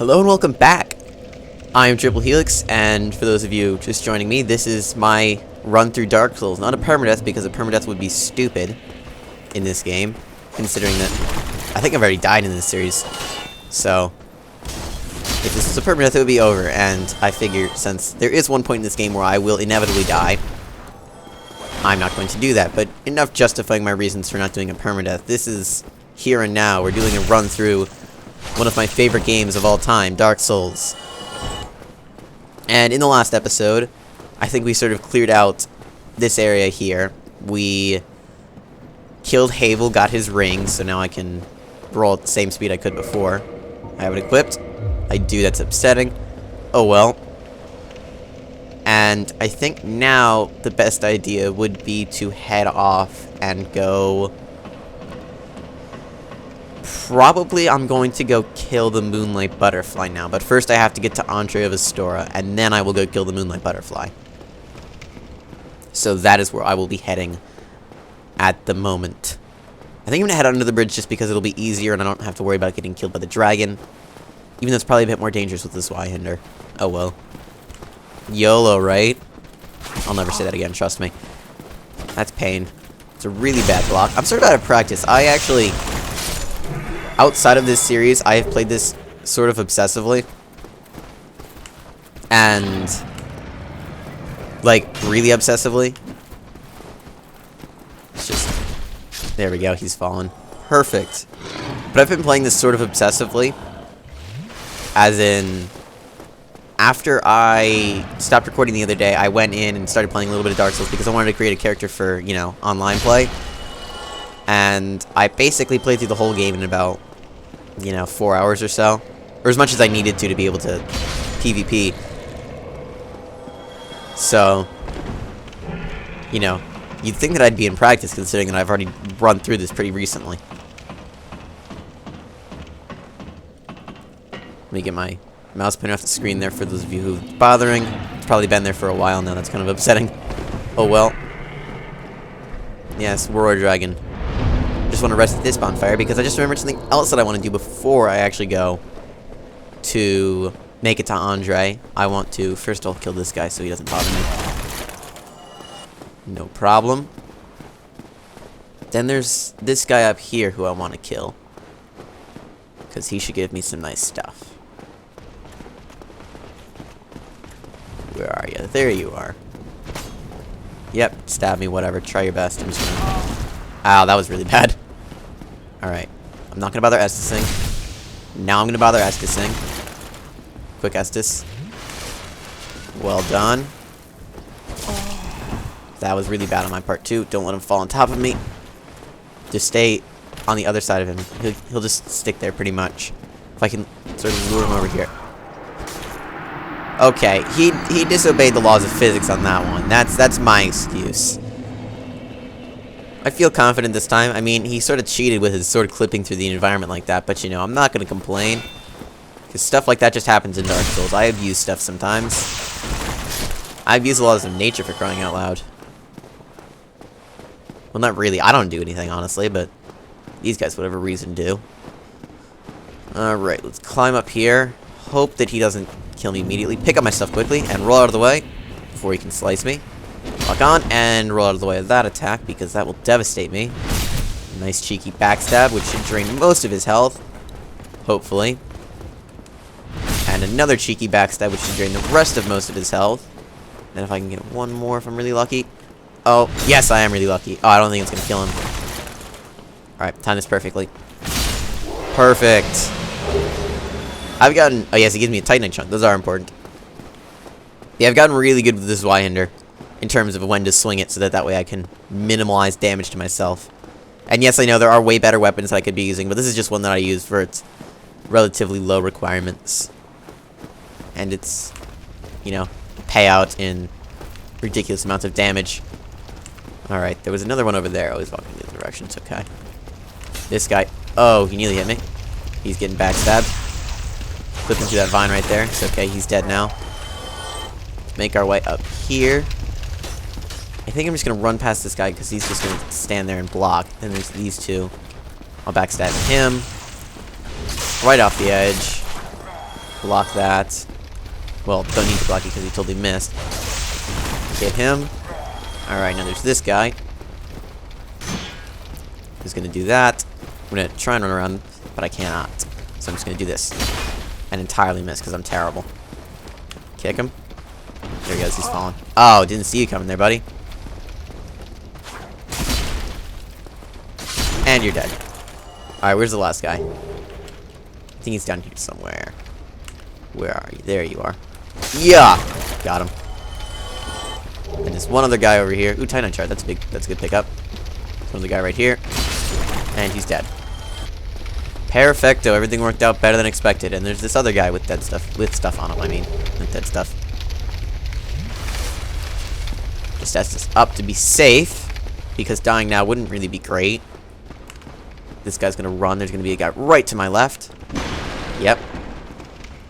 Hello and welcome back. I am Helix, and for those of you just joining me, this is my run through Dark Souls. Not a permadeath, because a permadeath would be stupid in this game, considering that I think I've already died in this series. So, if this was a permadeath, it would be over, and I figure since there is one point in this game where I will inevitably die, I'm not going to do that, but enough justifying my reasons for not doing a permadeath. This is here and now. We're doing a run through one of my favorite games of all time, Dark Souls. And in the last episode, I think we sort of cleared out this area here. We killed Havel, got his ring, so now I can roll at the same speed I could before. I have it equipped. I do, that's upsetting. Oh well. And I think now the best idea would be to head off and go... Probably I'm going to go kill the Moonlight Butterfly now, but first I have to get to Entree of Astora, and then I will go kill the Moonlight Butterfly. So that is where I will be heading at the moment. I think I'm going to head under the bridge just because it'll be easier and I don't have to worry about getting killed by the dragon. Even though it's probably a bit more dangerous with this Zweihander. Oh well. YOLO, right? I'll never say that again, trust me. That's pain. It's a really bad block. I'm sort of out of practice. I actually... Outside of this series, I have played this sort of obsessively. And... like, really obsessively. It's just... There we go, he's fallen. Perfect. But I've been playing this sort of obsessively. As in... After I stopped recording the other day, I went in and started playing a little bit of Dark Souls because I wanted to create a character for, you know, online play. And I basically played through the whole game in about, you know, 4 hours or so. Or as much as I needed to be able to PvP. So, you know, you'd think that I'd be in practice considering that I've already run through this pretty recently. Let me get my mouse pointer off the screen there for those of you who are bothering. It's probably been there for a while now, that's kind of upsetting. Oh well. Yes, Warrior Dragon. Just want to rest at this bonfire because I just remembered something else that I want to do before I actually go to make it to Andre. I want to first of all kill this guy so he doesn't bother me. No problem. Then there's this guy up here who I want to kill because he should give me some nice stuff. Where are you? There you are. Yep, stab me, whatever. Try your best. I'm just gonna... Ow, that was really bad. Alright. I'm not gonna bother Estusing. Now I'm gonna bother Estusing. Quick Estus. Well done. That was really bad on my part too. Don't let him fall on top of me. Just stay on the other side of him. He'll just stick there pretty much. If I can sort of lure him over here. Okay, he disobeyed the laws of physics on that one. That's my excuse. I feel confident this time. I mean, he sort of cheated with his sword clipping through the environment like that, but you know, I'm not going to complain. Because stuff like that just happens in Dark Souls. I abuse stuff sometimes. I abuse the laws of nature for crying out loud. Well, not really. I don't do anything, honestly, but these guys, whatever reason, do. Alright, let's climb up here. Hope that he doesn't kill me immediately. Pick up my stuff quickly and roll out of the way before he can slice me. Lock on and roll out of the way of that attack because that will devastate me. Nice cheeky backstab, which should drain most of his health. Hopefully. And another cheeky backstab, which should drain the rest of most of his health. Then if I can get one more if I'm really lucky. Oh, yes, I am really lucky. Oh, I don't think it's going to kill him. Alright, time this perfectly. Perfect. I've gotten... Oh, yes, he gives me a Titanite chunk. Those are important. Yeah, I've gotten really good with this Zweihander in terms of when to swing it so that way I can minimize damage to myself. And yes, I know there are way better weapons that I could be using, but this is just one that I use for its relatively low requirements. And its, you know, payout in ridiculous amounts of damage. Alright, there was another one over there. Oh, he's walking in the other direction. It's okay. This guy... Oh, he nearly hit me. He's getting backstabbed. Flipping through that vine right there. It's okay, he's dead now. Let's make our way up here. I think I'm just going to run past this guy because he's just going to stand there and block. Then there's these two. I'll backstab him. Right off the edge. Block that. Well, don't need to block it because he totally missed. Hit him. Alright, now there's this guy. Who's gonna do that. I'm gonna try and run around, but I cannot. So I'm just gonna do this. And entirely miss because I'm terrible. Kick him. There he goes, he's falling. Oh, didn't see you coming there, buddy. And you're dead. Alright, where's the last guy? I think he's down here somewhere. Where are you? There you are. Yeah! Got him. And there's one other guy over here. Ooh, Titanite chart. That's a good pickup. There's another guy right here. And he's dead. Perfecto. Everything worked out better than expected. And there's this other guy with dead stuff. With stuff on him, I mean. With dead stuff. Just has this up to be safe. Because dying now wouldn't really be great. This guy's gonna run. There's gonna be a guy right to my left. Yep.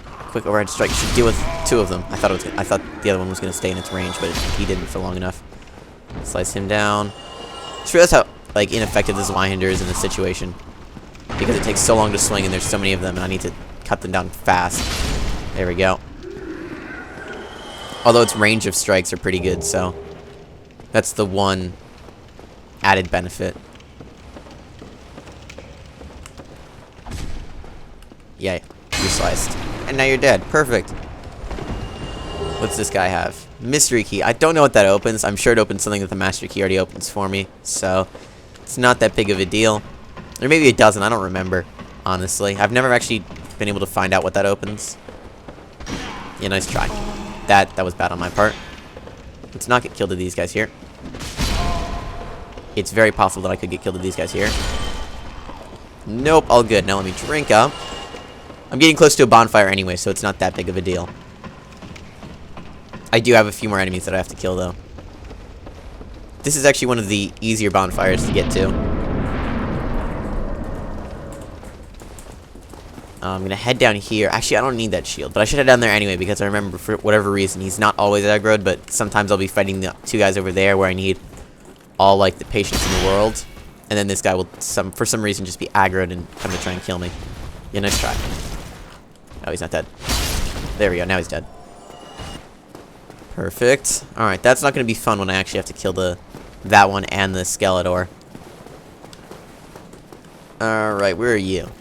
Quick overhead strike should deal with two of them. I thought the other one was gonna stay in its range, but he didn't for long enough. Slice him down. Just realize how like ineffective this Zweihander is in this situation, because it takes so long to swing and there's so many of them, and I need to cut them down fast. There we go. Although its range of strikes are pretty good, so that's the one added benefit. Yeah, you're sliced. And now you're dead. Perfect. What's this guy have? Mystery key. I don't know what that opens. I'm sure it opens something that the master key already opens for me. So, it's not that big of a deal. Or maybe it doesn't. I don't remember, honestly. I've never actually been able to find out what that opens. Yeah, nice try. That was bad on my part. Let's not get killed to these guys here. It's very possible that I could get killed to these guys here. Nope, all good. Now let me drink up. I'm getting close to a bonfire anyway, so it's not that big of a deal. I do have a few more enemies that I have to kill, though. This is actually one of the easier bonfires to get to. I'm gonna head down here. Actually, I don't need that shield, but I should head down there anyway, because I remember for whatever reason, he's not always aggroed, but sometimes I'll be fighting the two guys over there where I need all, like, the patience in the world. And then this guy will, for some reason, just be aggroed and come to try and kill me. Yeah, nice try. Oh, he's not dead. There we go, now he's dead. Perfect. Alright, that's not going to be fun when I actually have to kill that one and the Skeletor. Alright, where are you?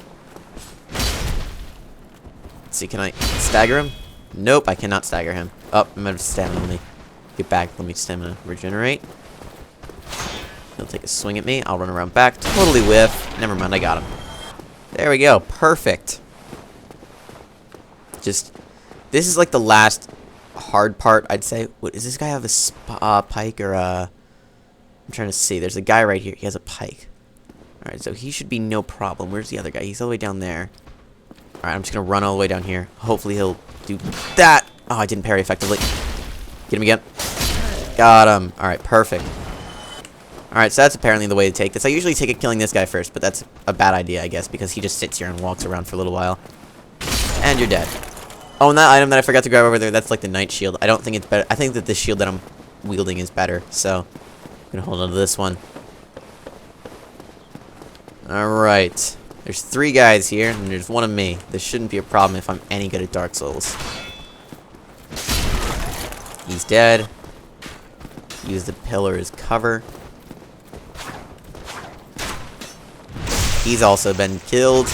Let's see, can I stagger him? Nope, I cannot stagger him. Oh, I'm out of stamina. Let me get back. Let me stamina regenerate. He'll take a swing at me. I'll run around back. Totally whiff. Never mind, I got him. There we go. Perfect. Just, this is like the last hard part, I'd say. What, does this guy have a pike or a... I'm trying to see. There's a guy right here. He has a pike. Alright, so he should be no problem. Where's the other guy? He's all the way down there. Alright, I'm just going to run all the way down here. Hopefully he'll do that. Oh, I didn't parry effectively. Get him again. Got him. Alright, perfect. Alright, so that's apparently the way to take this. I usually take it killing this guy first, but that's a bad idea, I guess, because he just sits here and walks around for a little while. And you're dead. Oh, and that item that I forgot to grab over there, that's like the Knight Shield. I don't think it's better. I think that this shield that I'm wielding is better, so I'm going to hold on to this one. Alright. There's 3 guys here, and there's one of me. This shouldn't be a problem if I'm any good at Dark Souls. He's dead. Use the pillar as cover. He's also been killed.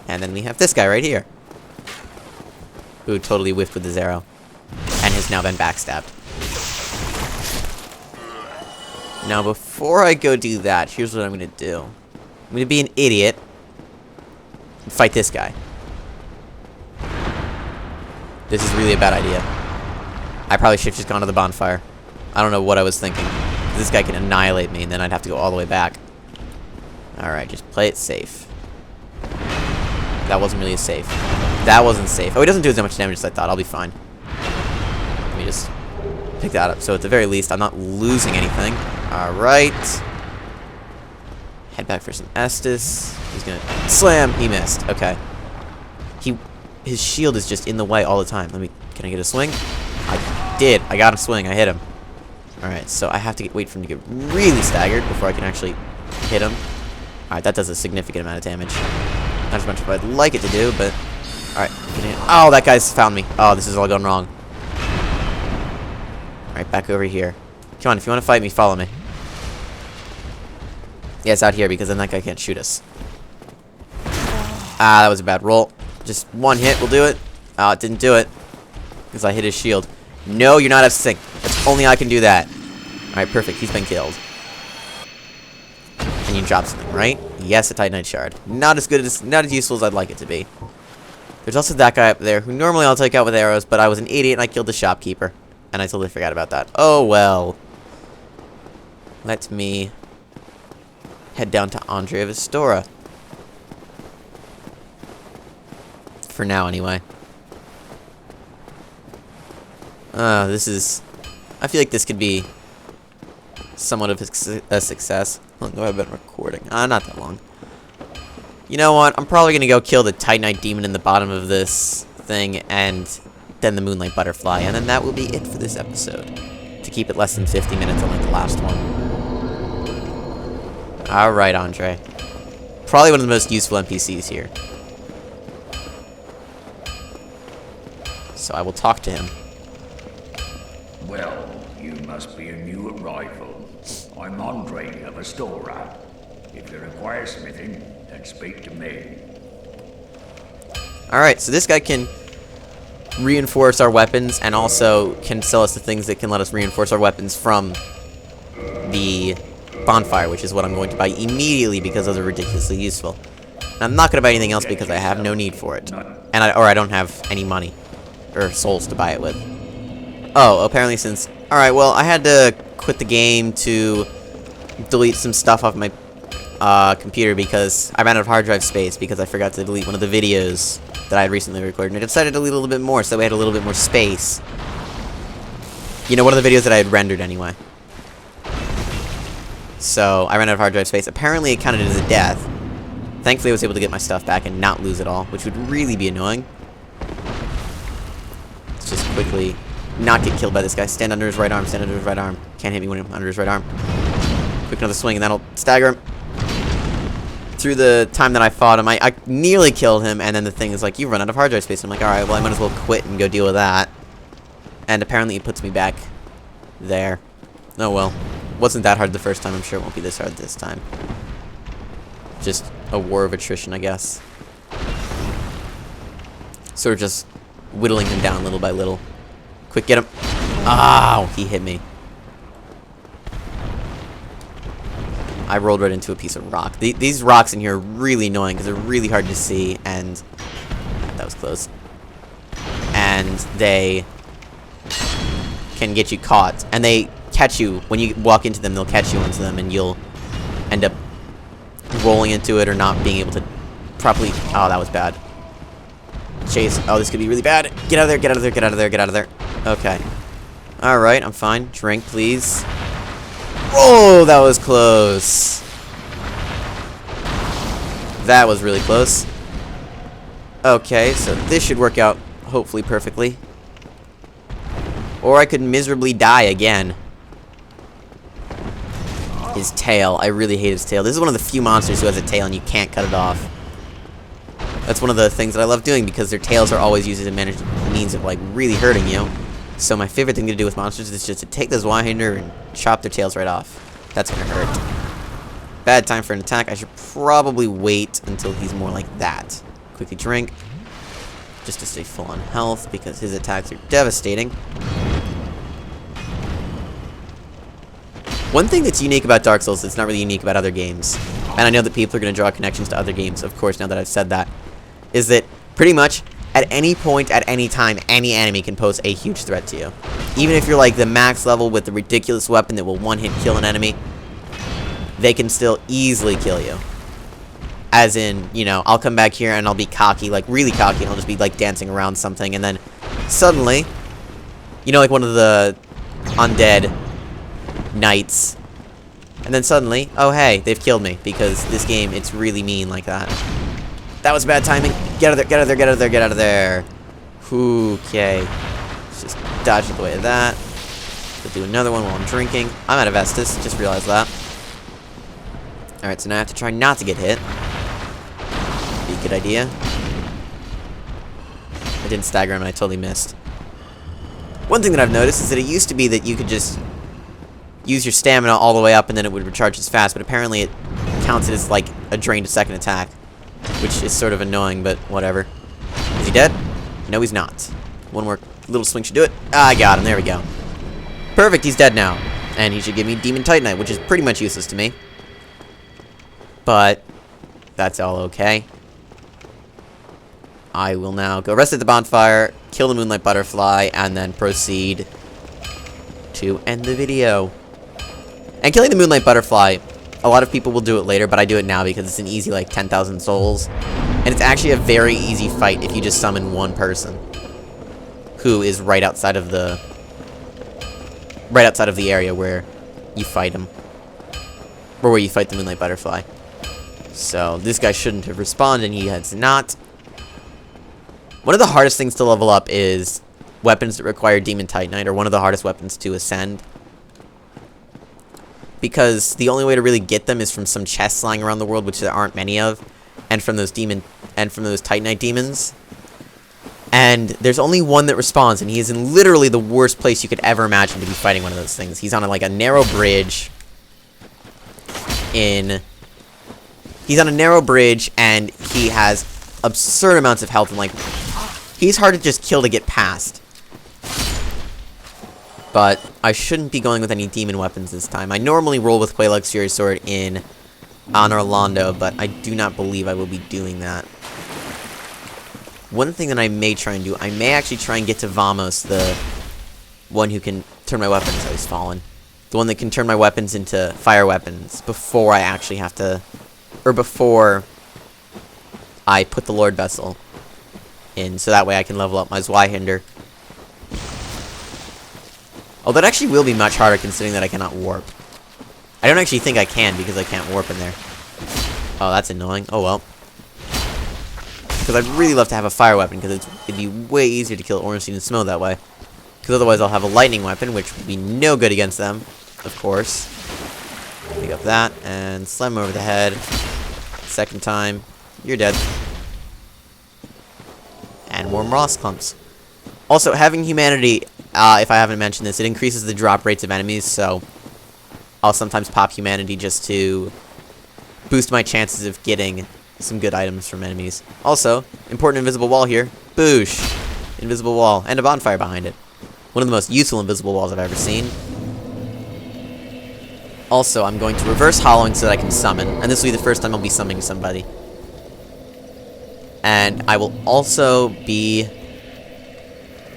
And then we have this guy right here, who totally whiffed with his arrow and has now been backstabbed. Now, before I go do that, here's what I'm going to do. I'm going to be an idiot and fight this guy. This is really a bad idea. I probably should have just gone to the bonfire. I don't know what I was thinking. This guy can annihilate me, and then I'd have to go all the way back. Alright, just play it safe. That wasn't really safe. That wasn't safe. Oh, he doesn't do as much damage as I thought. I'll be fine. Let me just pick that up. So at the very least, I'm not losing anything. Alright. Head back for some Estus. He's gonna slam. He missed. Okay. His shield is just in the way all the time. Can I get a swing? I did. I got a swing. I hit him. Alright, so I have to wait for him to get really staggered before I can actually hit him. Alright, that does a significant amount of damage. Not as much as I'd like it to do, but... Alright. Oh, that guy's found me. Oh, this is all going wrong. Alright, back over here. Come on, if you want to fight me, follow me. Yeah, it's out here, because then that guy can't shoot us. Ah, that was a bad roll. Just one hit will do it. Oh, it didn't do it. Because I hit his shield. No, you're not out of sync. That's only I can do that. Alright, perfect. He's been killed. And you drop something, right? Yes, a Titanite shard. Not as good as, not as useful as I'd like it to be. There's also that guy up there, who normally I'll take out with arrows, but I was an idiot and I killed the shopkeeper. And I totally forgot about that. Oh, well. Let me head down to Andre of Astora. For now, anyway. This is... I feel like this could be somewhat of a success. How long have I been recording? Not that long. You know what? I'm probably going to go kill the Titanite demon in the bottom of this thing, and then the Moonlight Butterfly, and then that will be it for this episode. To keep it less than 50 minutes unlike the last one. Alright, Andre. Probably one of the most useful NPCs here. So I will talk to him. Well, you must be a new arrival. I'm Andre of Astora. If you require smithing, then speak to me. Alright, so this guy can reinforce our weapons and also can sell us the things that can let us reinforce our weapons from the bonfire, which is what I'm going to buy immediately because those are ridiculously useful. And I'm not going to buy anything else because I have no need for it. And I don't have any money or souls to buy it with. Oh, apparently since... Alright, well, I had to quit the game to delete some stuff off my computer because I ran out of hard drive space because I forgot to delete one of the videos that I had recently recorded. And I decided to delete a little bit more so we had a little bit more space. You know, one of the videos that I had rendered anyway. So, I ran out of hard drive space. Apparently, it counted as a death. Thankfully, I was able to get my stuff back and not lose it all, which would really be annoying. Let's just quickly not get killed by this guy. Stand under his right arm, stand under his right arm. Can't hit me when I'm under his right arm. Quick another swing and that'll stagger him. Through the time that I fought him, I nearly killed him, and then the thing is like, you run out of hard drive space. I'm like, alright, well, I might as well quit and go deal with that. And apparently it puts me back there. Oh well. Wasn't that hard the first time, I'm sure it won't be this hard this time. Just a war of attrition, I guess. Sort of just whittling him down little by little. Quick, get him. Oh, he hit me. I rolled right into a piece of rock. These rocks in here are really annoying because they're really hard to see, and that was close. And they can get you caught, and they catch you when you walk into them. They'll catch you into them, and you'll end up rolling into it or not being able to properly. Oh, that was bad. Chase. Oh, this could be really bad. Get out of there. Get out of there. Get out of there. Get out of there. Okay. All right, I'm fine. Drink, please. Oh, that was close. That was really close. Okay, so this should work out hopefully perfectly. Or I could miserably die again. His tail. I really hate his tail. This is one of the few monsters who has a tail and you can't cut it off. That's one of the things that I love doing because their tails are always used as a means of like really hurting you. So my favorite thing to do with monsters is just to take this Zweihander and chop their tails right off. That's gonna hurt. Bad time for an attack. I should probably wait until he's more like that. Quickly drink. Just to stay full on health because his attacks are devastating. One thing that's unique about Dark Souls that's not really unique about other games, and I know that people are going to draw connections to other games, of course, now that I've said that, is that pretty much at any point, at any time, any enemy can pose a huge threat to you. Even if you're like the max level with the ridiculous weapon that will one-hit kill an enemy, they can still easily kill you. As in, you know, I'll come back here and I'll be cocky, like really cocky, and I'll just be like dancing around something, and then suddenly, you know, like one of the undead knights, and then suddenly, oh hey, they've killed me, because this game, it's really mean like that. That was bad timing. Get out of there, get out of there, get out of there, get out of there. Okay. Let's just dodge the way of that. We'll do another one while I'm drinking. I'm out of Estus, just realized that. Alright, so now I have to try not to get hit. Good idea. I didn't stagger him and I totally missed. One thing that I've noticed is that it used to be that you could just use your stamina all the way up and then it would recharge as fast, but apparently it counts it as like a drained second attack, which is sort of annoying, but whatever. Is he dead? No, he's not. One more little swing should do it. Ah, I got him. There we go. Perfect, he's dead now. And he should give me Demon Titanite, which is pretty much useless to me. But that's all okay. I will now go rest at the bonfire, kill the Moonlight Butterfly, and then proceed to end the video. And killing the Moonlight Butterfly, a lot of people will do it later, but I do it now because it's an easy, like, 10,000 souls. And it's actually a very easy fight if you just summon one person who is right outside of the area where you fight him. Or where you fight the Moonlight Butterfly. So, this guy shouldn't have respawned, and he has not. One of the hardest things to level up is weapons that require Demon Titanite, or one of the hardest weapons to ascend. Because the only way to really get them is from some chests lying around the world, which there aren't many of, and from those Titanite demons. And there's only one that responds, and he is in literally the worst place you could ever imagine to be fighting one of those things. He's on like a narrow bridge He's on a narrow bridge, and he has absurd amounts of health, and like, he's hard to just kill to get past. But I shouldn't be going with any demon weapons this time. I normally roll with Quelaag's Fury Sword on Orlando, but I do not believe I will be doing that. One thing that I may try and do, I may actually try and get to Vamos, the one who can turn my weapons. Oh, he's fallen. The one that can turn my weapons into fire weapons before I actually have to, or before I put the Lord Vessel in, so that way I can level up my Zweihander. Oh, that actually will be much harder considering that I cannot warp. I don't actually think I can because I can't warp in there. Oh, that's annoying. Oh well. Because I'd really love to have a fire weapon because it'd be way easier to kill Ornstein and Smough that way. Because otherwise I'll have a lightning weapon, which would be no good against them, of course. Pick up that and slam him over the head. Second time, you're dead. And more moss clumps. Also, having humanity, if I haven't mentioned this, it increases the drop rates of enemies, so I'll sometimes pop humanity just to boost my chances of getting some good items from enemies. Also, important invisible wall here. Boosh! Invisible wall, and a bonfire behind it. One of the most useful invisible walls I've ever seen. Also, I'm going to reverse hollowing so that I can summon, and this will be the first time I'll be summoning somebody. And I will also be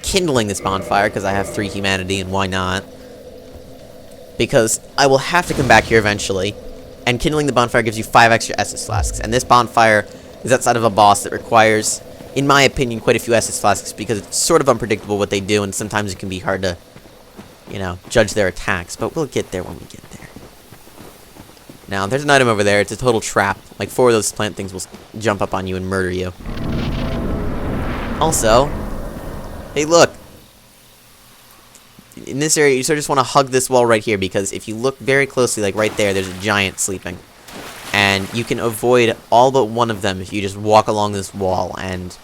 kindling this bonfire, because I have 3 humanity, and why not? Because I will have to come back here eventually, and kindling the bonfire gives you 5 extra Estus flasks, and this bonfire is outside of a boss that requires, in my opinion, quite a few Estus flasks, because it's sort of unpredictable what they do, and sometimes it can be hard to, you know, judge their attacks, but we'll get there when we get there. Now, there's an item over there, it's a total trap. Like, 4 of those plant things will jump up on you and murder you. Also, hey look! In this area, you sort of just want to hug this wall right here, because if you look very closely, like right there, there's a giant sleeping. And you can avoid all but one of them if you just walk along this wall and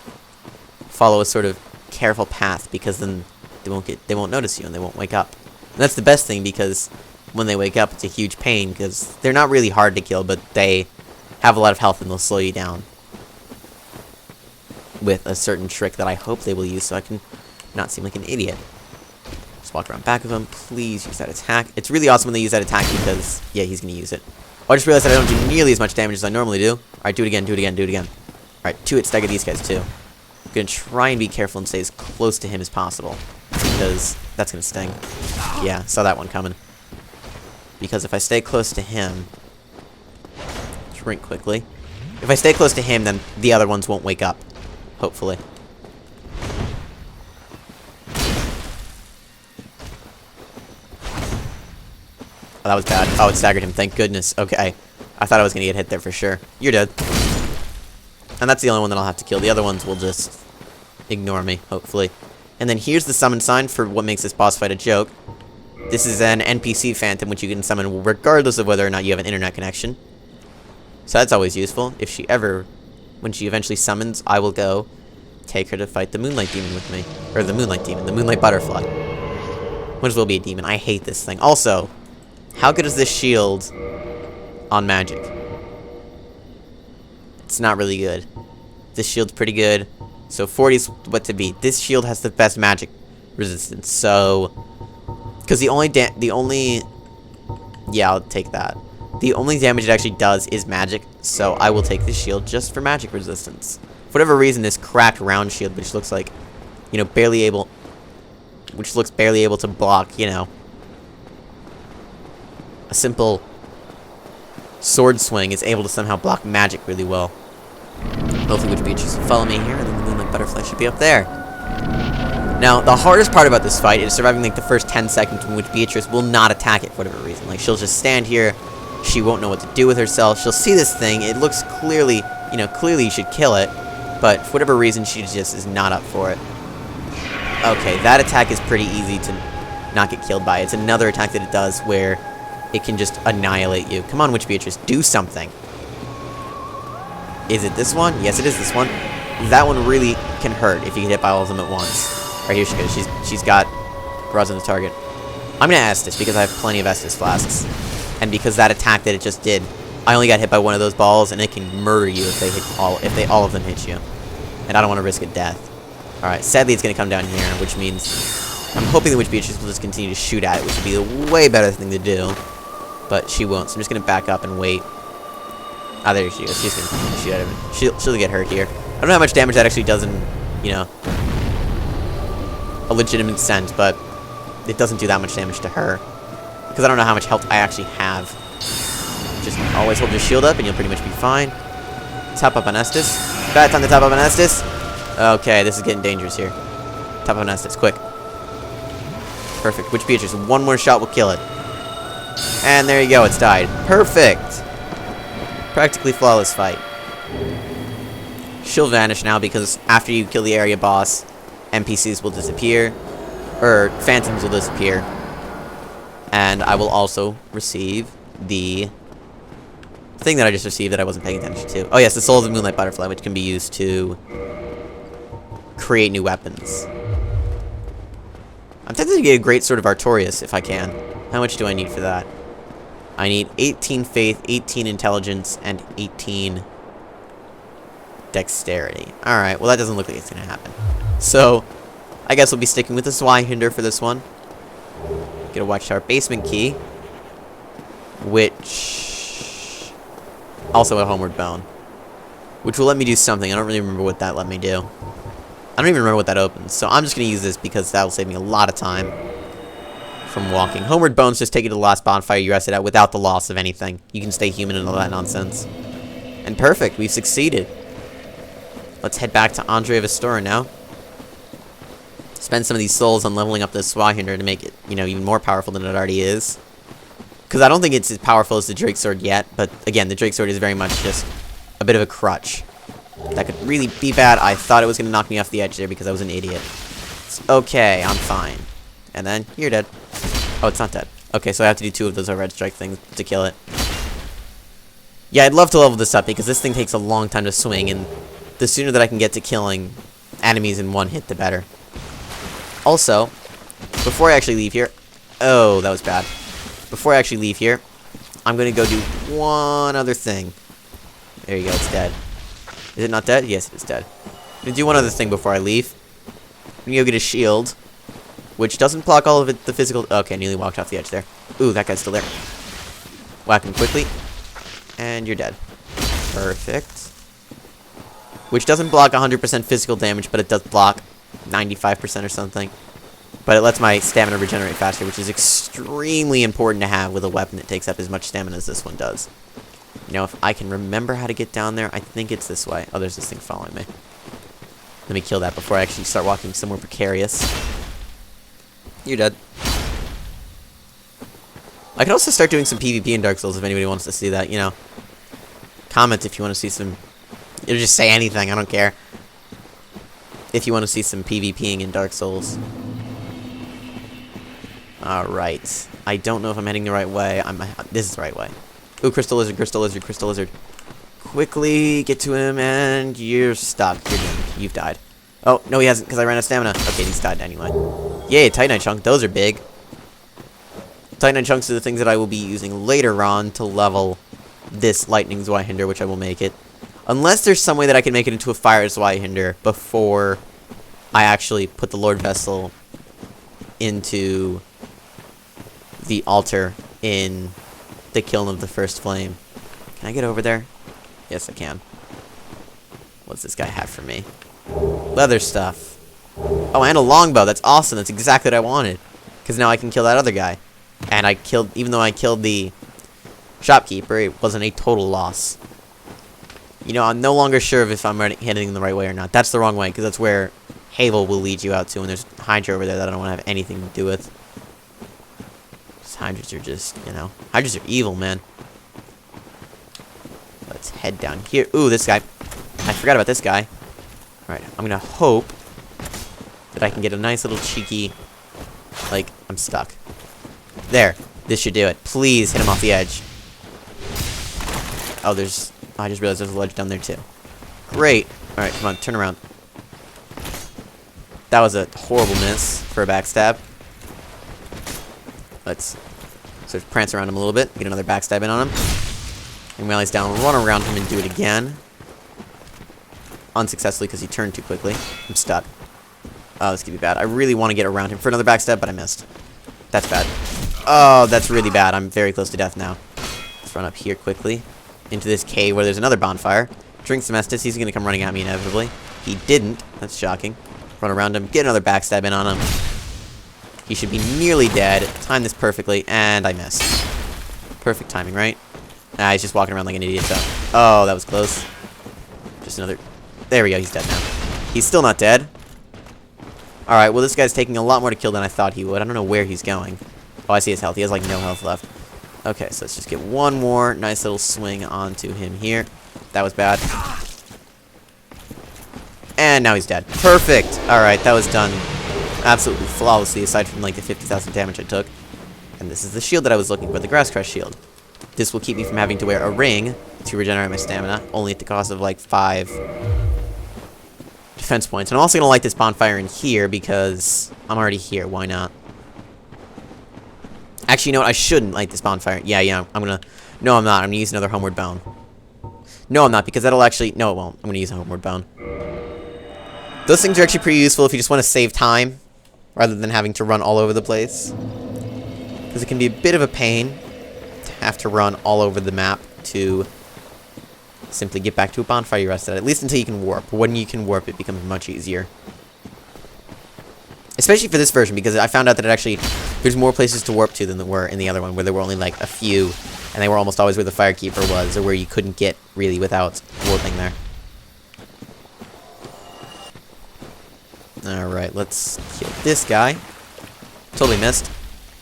follow a sort of careful path, because then they won't notice you and they won't wake up. And that's the best thing, because when they wake up, it's a huge pain, because they're not really hard to kill, but they have a lot of health and they'll slow you down with a certain trick that I hope they will use so I can not seem like an idiot. Just walk around back of him. Please use that attack. It's really awesome when they use that attack because, yeah, he's going to use it. Oh, I just realized that I don't do nearly as much damage as I normally do. Alright, do it again, do it again, do it again. Alright, 2-hit stagger these guys too. I'm going to try and be careful and stay as close to him as possible, because that's going to sting. Yeah, saw that one coming. Because if I stay close to him, shrink quickly. If I stay close to him, then the other ones won't wake up. Hopefully. Oh, that was bad. Oh, it staggered him. Thank goodness. Okay. I thought I was going to get hit there for sure. You're dead. And that's the only one that I'll have to kill. The other ones will just ignore me, hopefully. And then here's the summon sign for what makes this boss fight a joke. This is an NPC phantom, which you can summon regardless of whether or not you have an internet connection. So that's always useful, if she ever when she eventually summons, I will go take her to fight the Moonlight Demon with me. Or the Moonlight Demon, the Moonlight Butterfly. Might as well be a demon. I hate this thing. Also, how good is this shield on magic? It's not really good. This shield's pretty good. So 40 is what to beat. This shield has the best magic resistance. So, because yeah, I'll take that. The only damage it actually does is magic. So I will take this shield just for magic resistance. For whatever reason, this cracked round shield, which looks like, you know, barely able to block, you know, a simple sword swing, is able to somehow block magic really well. Hopefully Witch Beatrice will follow me here, and then the Moonlight Butterfly should be up there. Now, the hardest part about this fight is surviving like the first 10 seconds when Witch Beatrice will not attack it for whatever reason. Like, she'll just stand here, she won't know what to do with herself, she'll see this thing, it looks clearly, you know, clearly you should kill it, but for whatever reason, she just is not up for it. Okay, that attack is pretty easy to not get killed by. It's another attack that it does where it can just annihilate you. Come on, Witch Beatrice, do something. Is it this one? Yes, it is this one. That one really can hurt if you get hit by all of them at once. Alright, here she goes. She's got Bras on the target. I'm gonna Estus because I have plenty of Estus flasks. And because that attack that it just did, I only got hit by one of those balls, and it can murder you if all of them hit you. And I don't want to risk a death. Alright, sadly it's going to come down here, which means I'm hoping the Witch Beatrice will just continue to shoot at it, which would be the way better thing to do. But she won't, so I'm just going to back up and wait. Ah, there she goes. She's going to shoot at him. She'll get hurt here. I don't know how much damage that actually does in, you know, a legitimate sense, but it doesn't do that much damage to her. Because I don't know how much health I actually have. Just always hold your shield up and you'll pretty much be fine. Top up on Estus. Bad time to top up on Estus. Okay, this is getting dangerous here. Top up on Estus, quick. Perfect. Witch Beatrice, one more shot will kill it. And there you go, it's died. Perfect. Practically flawless fight. She'll vanish now because after you kill the area boss, NPCs will disappear. Or phantoms will disappear. And I will also receive the thing that I just received that I wasn't paying attention to. Oh yes, the Soul of the Moonlight Butterfly, which can be used to create new weapons. I'm tempted to get a great sword of Artorias if I can. How much do I need for that? I need 18 faith, 18 intelligence, and 18 dexterity. Alright, well that doesn't look like it's gonna happen. So, I guess we'll be sticking with the Swyhinder for this one. Get a Watchtower basement key. Which... also a Homeward Bone. Which will let me do something. I don't really remember what that let me do. I don't even remember what that opens. So I'm just going to use this because that will save me a lot of time from walking. Homeward Bones just take you to the last bonfire you rested at without the loss of anything. You can stay human and all that nonsense. And perfect. We've succeeded. Let's head back to Andre Vestora now. Spend some of these souls on leveling up this Swyhinder to make it, you know, even more powerful than it already is. Because I don't think it's as powerful as the Drake Sword yet, but again, the Drake Sword is very much just a bit of a crutch. That could really be bad. I thought it was going to knock me off the edge there because I was an idiot. It's okay, I'm fine. And then, you're dead. Oh, it's not dead. Okay, so I have to do 2 of those red strike things to kill it. Yeah, I'd love to level this up because this thing takes a long time to swing, and the sooner that I can get to killing enemies in one hit, the better. Also, before I actually leave here... oh, that was bad. Before I actually leave here, I'm going to go do one other thing. There you go, it's dead. Is it not dead? Yes, it is dead. I'm going to do one other thing before I leave. I'm going to go get a shield, which doesn't block all of it, the physical... okay, I nearly walked off the edge there. Ooh, that guy's still there. Whack him quickly. And you're dead. Perfect. Which doesn't block 100% physical damage, but it does block 95% or something. But it lets my stamina regenerate faster, which is extremely important to have with a weapon that takes up as much stamina as this one does. You know, if I can remember how to get down there, I think it's this way. Oh, there's this thing following me. Let me kill that before I actually start walking somewhere precarious. You're dead. I could also start doing some PvP in Dark Souls if anybody wants to see that, you know. Comment if you want to see some... or just say anything, I don't care. If you want to see some PvPing in Dark Souls. Alright. I don't know if I'm heading the right way. This is the right way. Ooh, Crystal Lizard, Crystal Lizard, Crystal Lizard. quickly get to him, and you're stuck. You're doomed. You've died. Oh, no he hasn't, because I ran out of stamina. Okay, he's died anyway. Yay, Titanite chunk. Those are big. Titanite chunks are the things that I will be using later on to level this lightning Zweihander, which I will make it. Unless there's some way that I can make it into a fire Zweihander before I actually put the Lord Vessel into the altar in the Kiln of the First Flame. Can I get over there? Yes, I can. What's this guy have for me? Leather stuff. Oh, and a longbow. That's awesome. That's exactly what I wanted. Because now I can kill that other guy. And I killed, even though I killed the shopkeeper, it wasn't a total loss. You know, I'm no longer sure if I'm heading the right way or not. That's the wrong way, because that's where Havel will lead you out to, and there's Hydra over there that I don't want to have anything to do with. These Hydras are just, you know, Hydras are evil, man. Let's head down here. Ooh, this guy. I forgot about this guy. Alright, I'm gonna hope that I can get a nice little cheeky, like, I'm stuck. There. This should do it. Please hit him off the edge. Oh, there's... I just realized there's a ledge down there, too. Great. Alright, come on, turn around. That was a horrible miss for a backstab. Let's sort of prance around him a little bit. Get another backstab in on him. And while he's down, run around him and do it again. Unsuccessfully because he turned too quickly. I'm stuck. Oh, this could be bad. I really want to get around him for another backstab, but I missed. That's bad. Oh, that's really bad. I'm very close to death now. Let's run up here quickly. Into this cave where there's another bonfire. Drink some Estus. He's going to come running at me inevitably. He didn't. That's shocking. Run around him. Get another backstab in on him. He should be nearly dead. Time this perfectly. And I missed. Perfect timing, right? Nah, he's just walking around like an idiot, though. Oh, that was close. Just another... There we go. He's dead now. He's still not dead. Alright, well, this guy's taking a lot more to kill than I thought he would. I don't know where he's going. Oh, I see his health. He has, like, no health left. Okay, so let's just get one more nice little swing onto him here. That was bad. And now he's dead. Perfect! Alright, that was done absolutely flawlessly, aside from, like, the 50,000 damage I took. And this is the shield that I was looking for, the Grass Crush shield. This will keep me from having to wear a ring to regenerate my stamina, only at the cost of, like, 5 defense points. And I'm also going to light this bonfire in here, because I'm already here. Why not? Actually, you know what? I shouldn't light this bonfire. Yeah, I'm gonna... No, I'm not. I'm gonna use another Homeward Bone. No, I'm not, because that'll actually... No, it won't. I'm gonna use a Homeward Bone. Those things are actually pretty useful if you just want to save time, rather than having to run all over the place. Because it can be a bit of a pain to have to run all over the map to simply get back to a bonfire you rested at least until you can warp. When you can warp, it becomes much easier. Especially for this version, because I found out that it actually... There's more places to warp to than there were in the other one, where there were only, like, a few, and they were almost always where the Firekeeper was, or where you couldn't get, really, without warping there. Alright, let's kill this guy. Totally missed.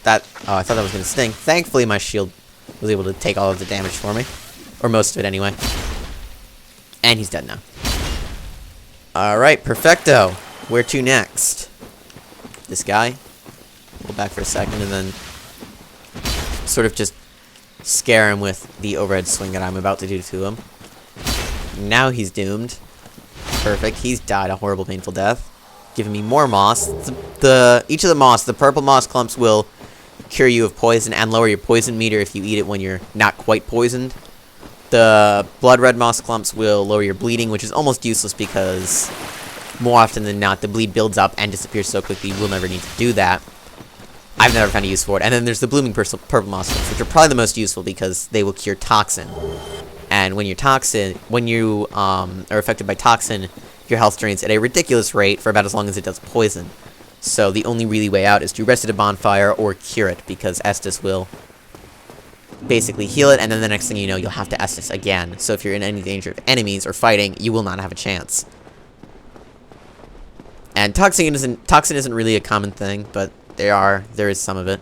That... Oh, I thought that was going to sting. Thankfully, my shield was able to take all of the damage for me. Or most of it, anyway. And he's dead now. Alright, perfecto. Where to next? This guy. Go back for a second and then sort of just scare him with the overhead swing that I'm about to do to him. Now he's doomed. Perfect. He's died a horrible, painful death. Giving me more moss. Each of the moss, the purple moss clumps will cure you of poison and lower your poison meter if you eat it when you're not quite poisoned. The blood red moss clumps will lower your bleeding, which is almost useless because more often than not, the bleed builds up and disappears so quickly you will never need to do that. I've never found a use for it. And then there's the blooming purple moss clumps, which are probably the most useful because they will cure toxin. And when you are affected by toxin, your health drains at a ridiculous rate for about as long as it does poison. So the only really way out is to rest at a bonfire or cure it, because Estus will basically heal it, and then the next thing you know, you'll have to Estus again. So if you're in any danger of enemies or fighting, you will not have a chance. And toxin isn't really a common thing, but there is some of it.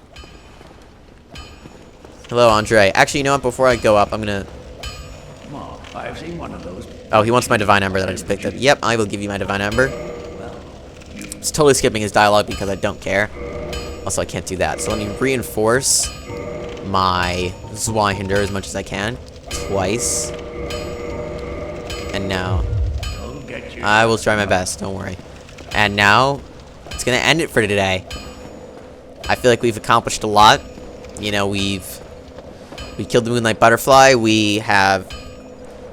Hello, Andre. Actually, you know what? Before I go up, I'm gonna... Ma, I've seen one of those. Oh, he wants my Divine Ember that I just picked up. Yep, I will give you my Divine Ember. Just totally skipping his dialogue because I don't care. Also, I can't do that. So let me reinforce my Zweihander as much as I can. Twice. And now, I'll get you. I will try my best, don't worry. And now, it's gonna end it for today. I feel like we've accomplished a lot. You know, we killed the Moonlight Butterfly. We have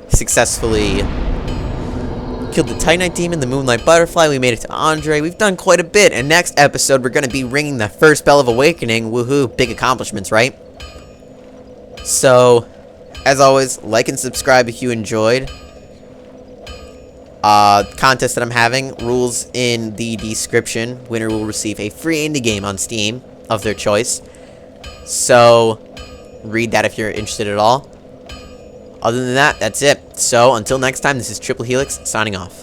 successfully killed the Titanite Demon, the Moonlight Butterfly. We made it to Andre. We've done quite a bit. And next episode, we're going to be ringing the first bell of awakening. Woohoo. Big accomplishments, right? So, as always, like and subscribe if you enjoyed. Contest that I'm having, rules in the description. Winner will receive a free indie game on Steam of their choice. So, read that if you're interested at all. Other than that, that's it. So, until next time, this is Triple Helix, signing off.